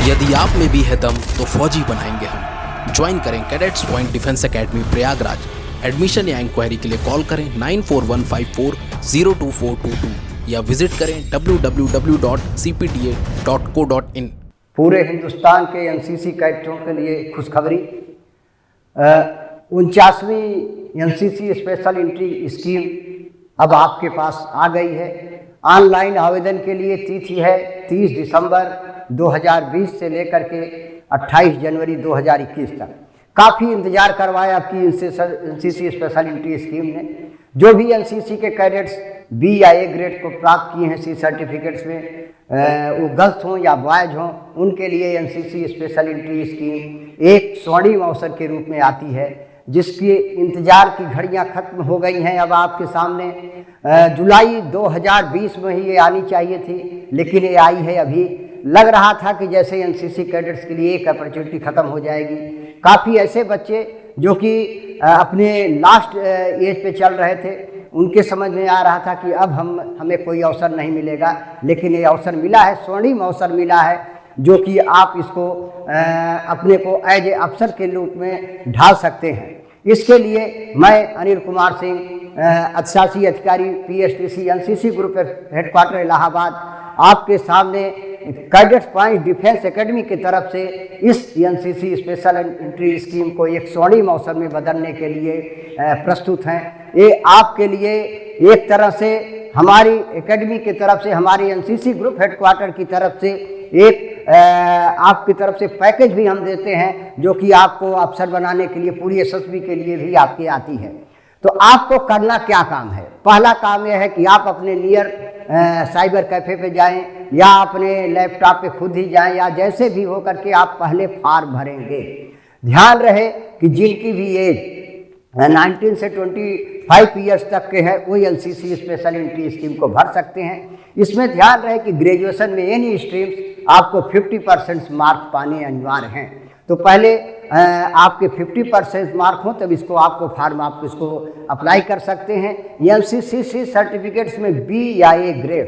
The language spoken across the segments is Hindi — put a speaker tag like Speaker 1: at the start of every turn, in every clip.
Speaker 1: यदि आप में भी है दम तो फौजी बनाएंगे हम। ज्वाइन करें cadets point defence academy Prayagraj. Admission या इंक्वायरी के लिए कॉल करें 9415402422 या विजिट करें www.cpda.co.in।
Speaker 2: पूरे हिंदुस्तान के एनसीसी कैडेटों के लिए खुशखबरी। 49वीं एनसीसी स्पेशल एंट्री स्कीम अब आपके पास आ गई है। ऑनलाइन आवेदन के लिए तिथि है 30 दिसंबर 2020 से लेकर के 28 जनवरी 2021 तक। काफ़ी इंतजार करवाया आपकी एनसीसी स्पेशल एंट्री स्कीम ने। जो भी एनसीसी के कैडेट्स बी या ए ग्रेड को प्राप्त किए हैं सी सर्टिफिकेट्स में, वो गर्ल्स हों या बॉयज हों, उनके लिए एनसीसी स्पेशल एंट्री स्कीम एक स्वर्णिम अवसर के रूप में आती है, जिसकी इंतजार की घड़ियां खत्म हो गई हैं। अब आपके सामने जुलाई 2020 में ही ये आनी चाहिए थी, लेकिन ये आई है अभी। लग रहा था कि जैसे एनसीसी कैडेट्स के लिए एक अपॉर्चुनिटी ख़त्म हो जाएगी। काफ़ी ऐसे बच्चे जो कि अपने लास्ट एज पे चल रहे थे, उनके समझ में आ रहा था कि अब हमें कोई अवसर नहीं मिलेगा, लेकिन ये अवसर मिला है, स्वर्णिम अवसर मिला है, जो कि आप इसको अपने को एज ए अफसर के रूप में ढाल सकते हैं। इसके लिए मैं अनिल कुमार सिंह, अधिशासी अधिकारी पीएसटीसी एनसीसी ग्रुप हेडक्वार्टर इलाहाबाद, आपके सामने कैडेट्स पॉइंट डिफेंस एकेडमी की तरफ से इस एनसीसी स्पेशल एंट्री स्कीम को एक स्वर्णिम अवसर में बदलने के लिए प्रस्तुत हैं। ये आपके लिए एक तरह से हमारी एकेडमी की तरफ से, हमारी एनसीसी ग्रुप हेडक्वार्टर की तरफ से एक आपकी तरफ से पैकेज भी हम देते हैं, जो कि आपको अफसर बनाने के लिए, पूरी एसएसबी के लिए भी आपकी आती है। तो आपको करना क्या काम है? पहला काम यह है कि आप अपने नियर साइबर कैफ़े पे जाएं या अपने लैपटॉप पे खुद ही जाएं, या जैसे भी हो करके आप पहले फॉर्म भरेंगे। ध्यान रहे कि जिनकी भी एज 19 से 25 ईयर्स तक के हैं, वो एनसीसी स्पेशल एंट्री स्कीम को भर सकते हैं। इसमें ध्यान रहे कि ग्रेजुएशन में एनी स्ट्रीम्स आपको 50% मार्क पाने अनिवार्य हैं। तो पहले आपके 50% मार्क हो तब इसको आपको फॉर्म आप इसको अप्लाई कर सकते हैं। एनसीसी सर्टिफिकेट्स में बी या ए ग्रेड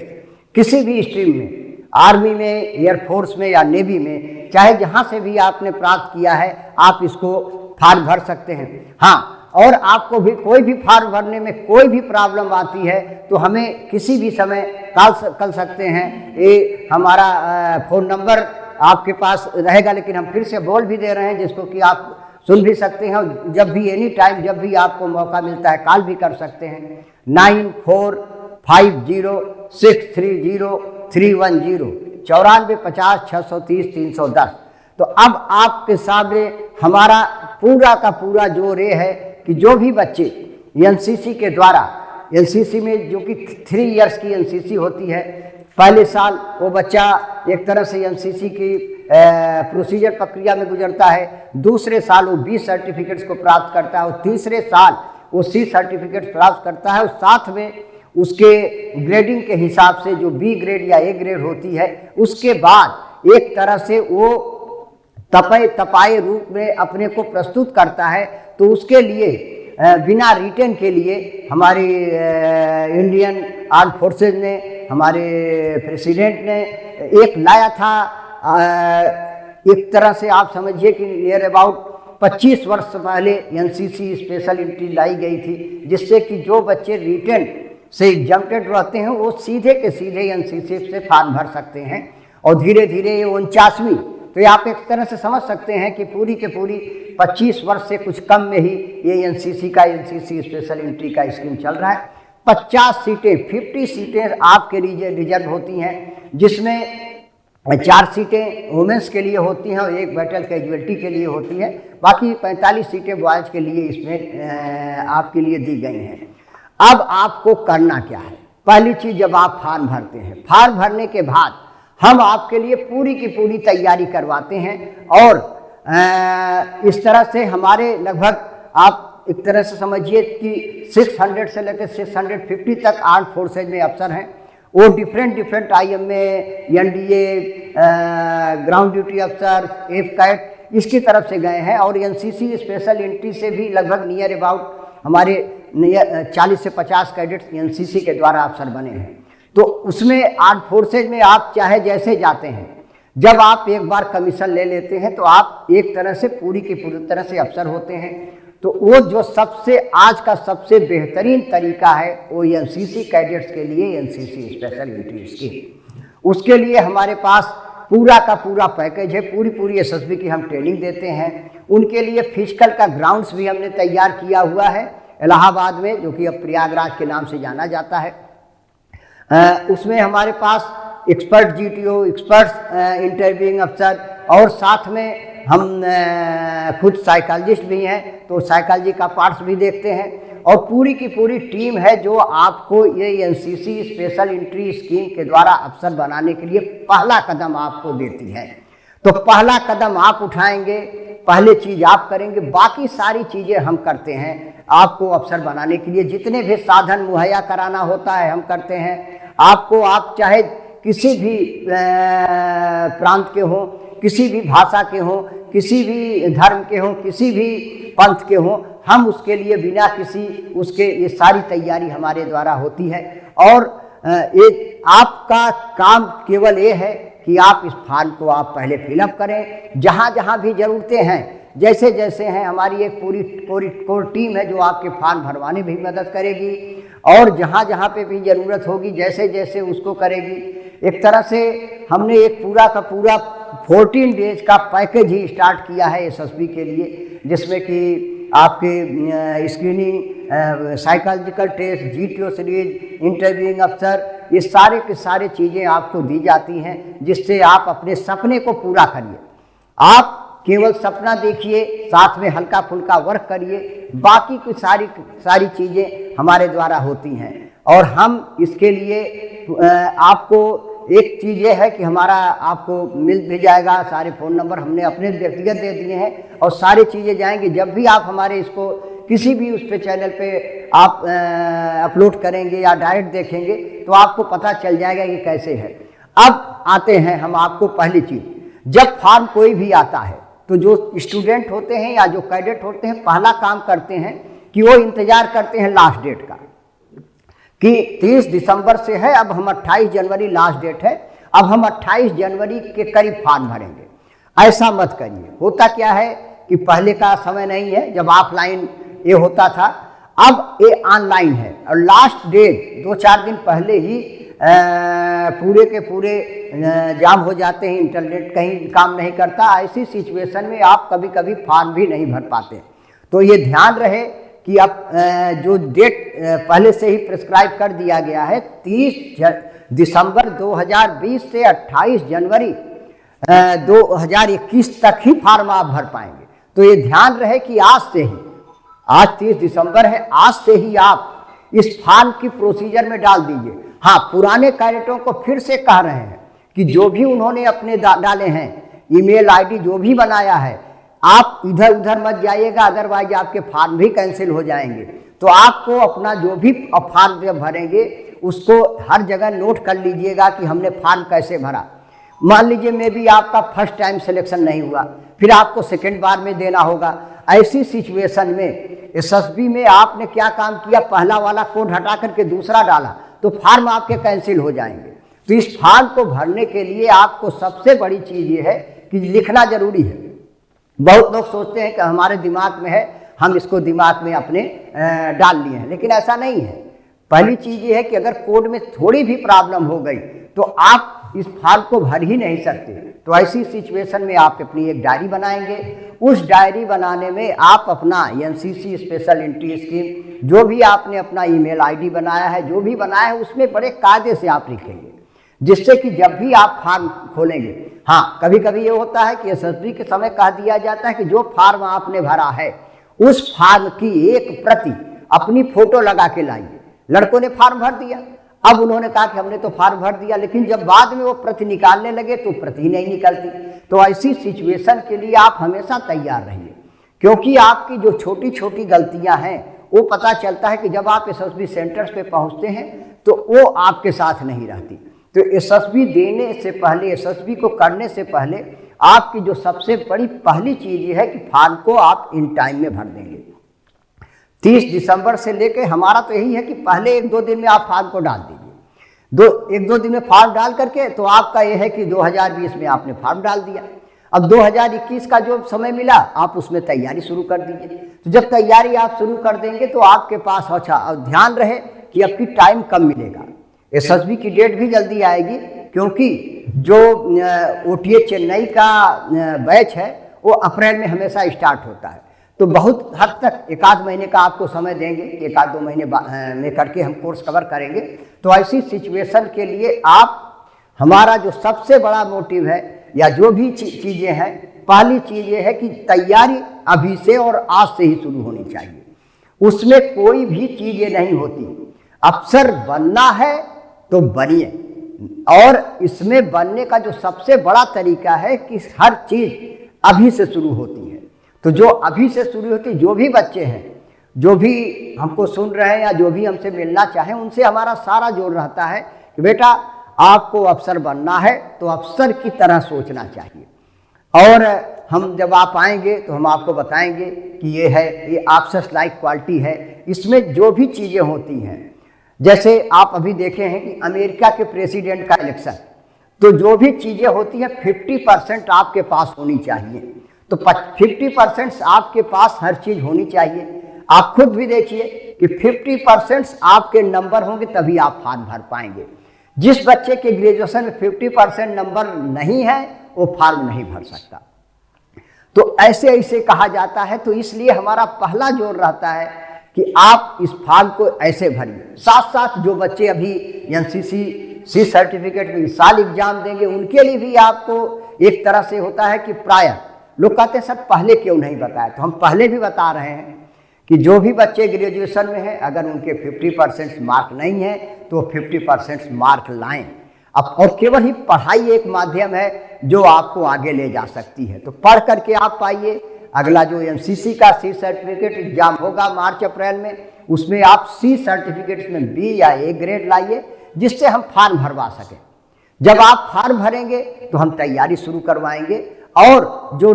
Speaker 2: किसी भी स्ट्रीम में, आर्मी में, एयरफोर्स में या नेवी में, चाहे जहां से भी आपने प्राप्त किया है, आप इसको फॉर्म भर सकते हैं। हाँ, और आपको भी कोई भी फॉर्म भरने में कोई भी प्रॉब्लम आती है तो हमें किसी भी समय कॉल कर सकते हैं। ये हमारा फ़ोन नंबर आपके पास रहेगा, लेकिन हम फिर से बोल भी दे रहे हैं, जिसको कि आप सुन भी सकते हैं। जब भी एनी टाइम, जब भी आपको मौका मिलता है, कॉल भी कर सकते हैं 9450630310 9450630310। तो अब आपके सामने हमारा पूरा का पूरा जो रे है कि जो भी बच्चे एनसीसी के द्वारा, एनसीसी में जो कि 3 इयर्स की एनसीसी होती है, पहले साल वो बच्चा एक तरह से एनसीसी की प्रोसीजर प्रक्रिया में गुजरता है, दूसरे साल वो बी सर्टिफिकेट्स को प्राप्त करता है, और तीसरे साल वो सी सर्टिफिकेट प्राप्त करता है, और साथ में उसके ग्रेडिंग के हिसाब से जो बी ग्रेड या ए ग्रेड होती है, उसके बाद एक तरह से वो तपाए रूप में अपने को प्रस्तुत करता है। तो उसके लिए बिना रिटर्न के लिए हमारी इंडियन आर्म फोर्सेज ने, हमारे प्रेसिडेंट ने एक लाया था, एक तरह से आप समझिए कि नियर अबाउट 25 वर्ष पहले एनसीसी स्पेशल एंट्री लाई गई थी, जिससे कि जो बच्चे रिटर्न से एग्जाम्प्टेड रहते हैं वो सीधे के सीधे एनसीसी से फॉर्म भर सकते हैं। और धीरे धीरे ये 49वीं, तो आप एक तरह से समझ सकते हैं कि पूरी के पूरी 25 वर्ष से कुछ कम में ही ये एनसीसी स्पेशल एंट्री का स्कीम चल रहा है। 50 सीटें आपके लिए रिजर्व होती हैं, जिसमें 4 सीटें वुमेंस के लिए होती हैं और 1 बैटल कैजुअल्टी के लिए होती है। बाकी 45 सीटें बॉयज़ के लिए इसमें आपके लिए दी गई हैं। अब आपको करना क्या है? पहली चीज़, जब आप फॉर्म भरते हैं, फॉर्म भरने के बाद हम आपके लिए पूरी की पूरी तैयारी करवाते हैं, और इस तरह से हमारे लगभग आप एक तरह से समझिए कि 600 से लेकर 650 तक आर्म फोर्सेज में अफसर हैं। वो डिफरेंट आईएम में, एनडीए, ग्राउंड ड्यूटी अफसर, एफ कैट, इसकी तरफ से गए हैं। और एनसीसी स्पेशल एंट्री से भी लगभग नियर अबाउट हमारे 40 से 50 कैडेट्स एनसीसी के द्वारा अफसर बने हैं। तो उसमें आर्म फोर्सेज में आप चाहे जैसे जाते हैं, जब आप एक बार कमीशन ले लेते हैं तो आप एक तरह से पूरी की पूरी तरह से अफसर होते हैं। तो वो जो सबसे आज का सबसे बेहतरीन तरीका है वो एनसीसी कैडेट्स के लिए एनसीसी स्पेशल एंट्री स्कीम। उसके लिए हमारे पास पूरा का पूरा पैकेज है, पूरी एसएसबी की हम ट्रेनिंग देते हैं। उनके लिए फिजिकल का ग्राउंड्स भी हमने तैयार किया हुआ है इलाहाबाद में, जो कि अब प्रयागराज के नाम से जाना जाता है। उसमें हमारे पास एक्सपर्ट जीटीओ, एक्सपर्ट इंटरव्यूइंग अफसर और साथ में हम खुद साइकोलॉजिस्ट भी हैं, तो साइकोलॉजी का पार्ट्स भी देखते हैं। और पूरी की पूरी टीम है जो आपको ये एनसीसी स्पेशल एंट्री स्कीम के द्वारा अफसर बनाने के लिए पहला कदम आपको देती है। तो पहला कदम आप उठाएंगे, पहले चीज़ आप करेंगे, बाकी सारी चीज़ें हम करते हैं। आपको अफसर बनाने के लिए जितने भी साधन मुहैया कराना होता है हम करते हैं। आपको, आप चाहे किसी भी प्रांत के हों, किसी भी भाषा के हों, किसी भी धर्म के हों, किसी भी पंथ के हों, हम उसके लिए बिना किसी उसके ये सारी तैयारी हमारे द्वारा होती है। और ये आपका काम केवल ये है कि आप इस फॉर्म को आप पहले फिलअप करें। जहाँ जहाँ भी ज़रूरतें हैं, जैसे जैसे हैं, हमारी एक पूरी कोर टीम है जो आपके फॉर्म भरवाने में भी मदद करेगी और जहाँ जहाँ पे भी ज़रूरत होगी जैसे जैसे उसको करेगी। एक तरह से हमने एक पूरा का पूरा 14 डेज का पैकेज ही स्टार्ट किया है एसएसबी के लिए, जिसमें कि आपके screening, psychological test, GTO series, interviewing अफसर, ये सारे के सारे चीज़ें आपको दी जाती हैं जिससे आप अपने सपने को पूरा करिए। आप केवल सपना देखिए, साथ में हल्का फुल्का वर्क करिए, बाकी की सारी चीज़ें हमारे द्वारा होती हैं। और हम इसके लिए आपको एक चीज़ ये है कि हमारा आपको मिल भी जाएगा, सारे फ़ोन नंबर हमने अपने व्यक्तिगत दे दिए हैं और सारी चीज़ें जाएंगी। जब भी आप हमारे इसको किसी भी उस पे चैनल पे आप अपलोड करेंगे या डायरेक्ट देखेंगे तो आपको पता चल जाएगा कि कैसे है। अब आते हैं हम आपको पहली चीज़, जब फॉर्म कोई भी आता है तो जो स्टूडेंट होते हैं या जो कैडेट होते हैं पहला काम करते हैं कि वो इंतज़ार करते हैं लास्ट डेट का कि 30 दिसंबर से है, अब हम 28 जनवरी लास्ट डेट है, अब हम 28 जनवरी के करीब फॉर्म भरेंगे। ऐसा मत करिए। होता क्या है कि पहले का समय नहीं है जब ऑफलाइन ये होता था, अब ये ऑनलाइन है और लास्ट डेट 2-4 दिन पहले ही पूरे के पूरे जाम हो जाते हैं, इंटरनेट कहीं काम नहीं करता। ऐसी सिचुएशन में आप कभी कभी फॉर्म भी नहीं भर पाते। तो ये ध्यान रहे कि अब जो डेट पहले से ही प्रिस्क्राइब कर दिया गया है 30 दिसंबर 2020 से 28 जनवरी 2021 तक ही फॉर्म आप भर पाएंगे। तो ये ध्यान रहे कि आज से ही, आज 30 दिसंबर है, आज से ही आप इस फॉर्म की प्रोसीजर में डाल दीजिए। हाँ, पुराने कैडेटों को फिर से कह रहे हैं कि जो भी उन्होंने अपने डाले हैं ईमेल आईडी जो भी बनाया है, आप इधर उधर मत जाइएगा, अदरवाइज आपके फॉर्म भी कैंसिल हो जाएंगे। तो आपको अपना जो भी फॉर्म जब भरेंगे उसको हर जगह नोट कर लीजिएगा कि हमने फॉर्म कैसे भरा। मान लीजिए मे भी आपका फर्स्ट टाइम सिलेक्शन नहीं हुआ, फिर आपको सेकेंड बार में देना होगा। ऐसी सिचुएशन में एसएसबी में आपने क्या काम किया, पहला वाला कोड हटा करके दूसरा डाला तो फॉर्म आपके कैंसिल हो जाएंगे। तो इस फॉर्म को भरने के लिए आपको सबसे बड़ी चीज़ ये है कि लिखना जरूरी है। बहुत लोग सोचते हैं कि हमारे दिमाग में है, हम इसको दिमाग में अपने डाल लिए हैं, लेकिन ऐसा नहीं है। पहली चीज़ ये है कि अगर कोड में थोड़ी भी प्रॉब्लम हो गई तो आप इस फॉर्म को भर ही नहीं सकते। तो ऐसी सिचुएशन में आप अपनी एक डायरी बनाएंगे। उस डायरी बनाने में आप अपना एनसीसी स्पेशल एंट्री स्कीम, जो भी आपने अपना ईमेल आईडी बनाया है, जो भी बनाया है, उसमें बड़े कायदे से आप लिखेंगे, जिससे कि जब भी आप फॉर्म खोलेंगे, हाँ कभी कभी ये होता है कि एसएसबी के समय कह दिया जाता है कि जो फॉर्म आपने भरा है उस फॉर्म की एक प्रति अपनी फोटो लगा के लाइए। लड़कों ने फॉर्म भर दिया, अब उन्होंने कहा कि हमने तो फॉर्म भर दिया, लेकिन जब बाद में वो प्रति निकालने लगे तो प्रति नहीं निकलती। तो ऐसी सिचुएशन के लिए आप हमेशा तैयार रहिए, क्योंकि आपकी जो छोटी छोटी गलतियां हैं वो पता चलता है कि जब आप एसएसबी सेंटर्स पे पहुंचते हैं तो वो आपके साथ नहीं रहती। तो एसएसबी देने से पहले, एसएसबी को करने से पहले आपकी जो सबसे बड़ी पहली चीज़ ये है कि फॉर्म को आप इन टाइम में भर देंगे। 30 दिसंबर से लेके हमारा तो यही है कि पहले 1-2 दिन में आप फॉर्म को डाल दीजिए। एक दो दिन में फॉर्म डाल करके तो आपका ये है कि 2020 में आपने फॉर्म डाल दिया। अब 2021 का जो समय मिला आप उसमें तैयारी शुरू कर दीजिए। तो जब तैयारी आप शुरू कर देंगे तो आपके पास अच्छा, अब ध्यान रहे कि आपकी टाइम कम मिलेगा। एसएसबी की डेट भी जल्दी आएगी, क्योंकि जो ओटीए चेन्नई का बैच है वो अप्रैल में हमेशा स्टार्ट होता है। तो बहुत हद तक एक आध महीने का आपको समय देंगे, एक आध 2 महीने में करके हम कोर्स कवर करेंगे। तो ऐसी सिचुएशन के लिए आप, हमारा जो सबसे बड़ा मोटिव है या जो भी चीज़ें हैं, पहली चीज़ ये है कि तैयारी अभी से और आज से ही शुरू होनी चाहिए। उसमें कोई भी चीज़ें नहीं होती। अफसर बनना है तो बनिए, और इसमें बनने का जो सबसे बड़ा तरीका है कि हर चीज़ अभी से शुरू होती है। तो जो अभी से शुरू होती, जो भी बच्चे हैं, जो भी हमको सुन रहे हैं या जो भी हमसे मिलना चाहें, उनसे हमारा सारा जोर रहता है कि बेटा आपको अफसर बनना है तो अफसर की तरह सोचना चाहिए। और हम जब आप आएंगे तो हम आपको बताएंगे कि ये है, ये अफसर्स लाइक क्वालिटी है। इसमें जो भी चीज़ें होती हैं, जैसे आप अभी देखे हैं कि अमेरिका के प्रेसिडेंट का इलेक्शन, तो जो भी चीज़ें होती हैं 50% आपके पास होनी चाहिए। तो 50% आपके पास हर चीज़ होनी चाहिए। आप खुद भी देखिए कि 50% आपके नंबर होंगे तभी आप फॉर्म भर पाएंगे। जिस बच्चे के ग्रेजुएशन में 50% नंबर नहीं है वो फॉर्म नहीं भर सकता। तो ऐसे ऐसे कहा जाता है। तो इसलिए हमारा पहला जोर रहता है कि आप इस फॉर्म को ऐसे भरिए। साथ साथ जो बच्चे अभी एनसीसी सी सर्टिफिकेट में इस साल एग्जाम देंगे, उनके लिए भी आपको एक तरह से होता है कि प्रायः लोग कहते हैं सर पहले क्यों नहीं बताया, तो हम पहले भी बता रहे हैं कि जो भी बच्चे ग्रेजुएशन में हैं, अगर उनके 50% मार्क नहीं है तो 50% मार्क लाएं। अब और केवल ही पढ़ाई एक माध्यम है जो आपको आगे ले जा सकती है। तो पढ़ करके आप पाइए। अगला जो एनसीसी का सी सर्टिफिकेट एग्जाम होगा मार्च अप्रैल में, उसमें आप सी सर्टिफिकेट में बी या ए ग्रेड लाइए, जिससे हम फॉर्म भरवा सकें। जब आप फॉर्म भरेंगे तो हम तैयारी शुरू करवाएंगे। और जो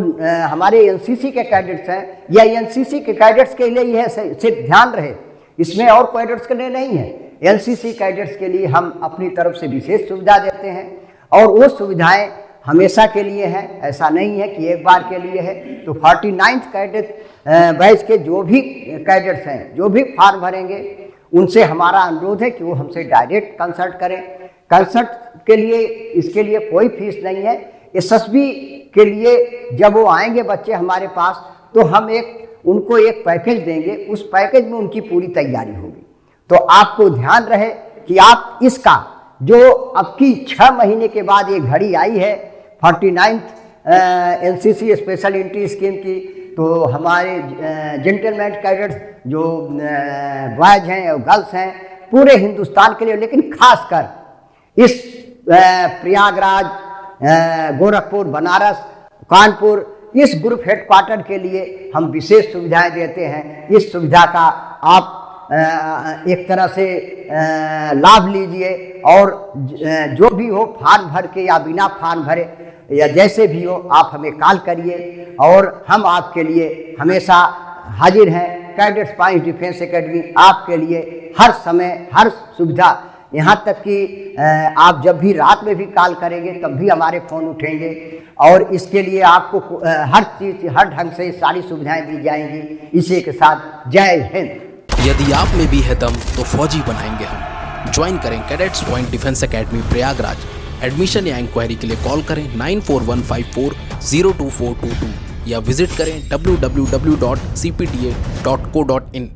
Speaker 2: हमारे एनसीसी के कैडेट्स हैं या एनसीसी के कैडेट्स के लिए यह सिर्फ ध्यान रहे, इसमें और कैडेट्स के लिए नहीं है। एनसीसी कैडेट्स के लिए हम अपनी तरफ से विशेष सुविधा देते हैं, और वो सुविधाएं हमेशा के लिए हैं, ऐसा नहीं है कि एक बार के लिए है। तो 49th कैडेट बैच के जो भी कैडेट्स हैं, जो भी फॉर्म भरेंगे, उनसे हमारा अनुरोध है कि वो हमसे डायरेक्ट कंसल्ट करें। कंसल्ट के लिए, इसके लिए कोई फीस नहीं है। एसएसबी के लिए जब वो आएंगे बच्चे हमारे पास, तो हम उनको एक पैकेज देंगे, उस पैकेज में उनकी पूरी तैयारी होगी। तो आपको ध्यान रहे कि आप इसका जो अब की 6 महीने के बाद ये घड़ी आई है 49th NCC special entry scheme की, तो हमारे जेंटलमैन कैडेट्स जो बॉयज हैं और गर्ल्स हैं पूरे हिंदुस्तान के लिए, लेकिन खासकर इस प्रयागराज, गोरखपुर, बनारस, कानपुर, इस ग्रुप हेडक्वार्टर के लिए हम विशेष सुविधाएं देते हैं। इस सुविधा का आप एक तरह से लाभ लीजिए, और जो भी हो फॉर्म भर के या बिना फॉर्म भरे या जैसे भी हो, आप हमें कॉल करिए और हम आपके लिए हमेशा हाजिर हैं। कैडेट्स पॉइंट डिफेंस एकेडमी आपके लिए हर समय हर सुविधा, यहाँ तक कि आप जब भी रात में भी कॉल करेंगे तब भी हमारे फ़ोन उठेंगे, और इसके लिए आपको हर चीज़ हर ढंग से सारी सुविधाएं दी जाएंगी। इसी के साथ जय हिंद।
Speaker 1: यदि आप में भी है दम तो फौजी बनाएंगे हम। ज्वाइन करें cadets point defence academy Prayagraj. Admission या इंक्वायरी के लिए कॉल करें 9415402422 या विजिट करें www.cpta.co.in।